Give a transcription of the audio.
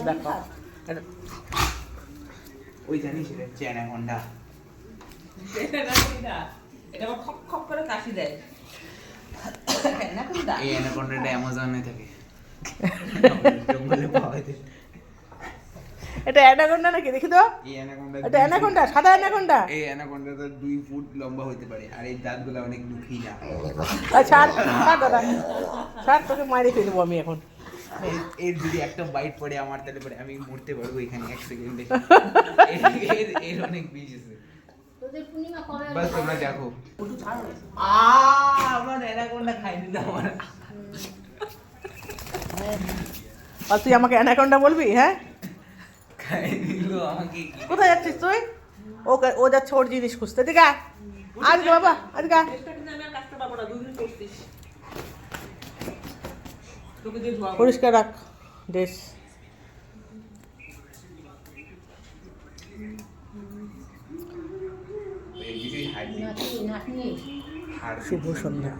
দেখো ওই জানিস এটা হচ্ছে অ্যানাকোন্ডা। এটা আবার খপ খপ করে কাশি দেয়। অ্যানাকোন্ডা? এই অ্যানাকোন্ডাটা অ্যামাজনে থাকে, জঙ্গলে পাওয়া যায়। এটা অ্যানাকোন্ডা নাকি দেখি তো? এই অ্যানাকোন্ডা, এটা অ্যানাকোন্ডা, সাদা অ্যানাকোন্ডা। এই অ্যানাকোন্ডাটা 2 ফুট লম্বা হতে পারে, আর এই দাঁতগুলো অনেক নুখিলা। ছাড় ছাড় দাদা, ছাড়, তোকে মারি ফেলবো আমি এখন। এর যদি একটা বাইট পড়ে আমার, তাহলে পরে আমি মরতে পারবো এখানে 1 সেকেন্ডে। এর অনেক বিষ আছে। বাস তোমরা দেখো। আমার অ্যানাকোন্ডা খাইনি তো আমার। আর তুই আমাকে অ্যানাকোন্ডা বলবি? হ্যাঁ, খাই দিল আমাকে। কোথায় যাচ্ছিস তুই? ও যাচ্ছে ওর জিনিস খুঁজতে। ঠিক আছে, আজকে বাবা, আজকে পরিষ্কার রাখ ড্রেস। কিছুই হাড় শুভ সন্ধ্যা।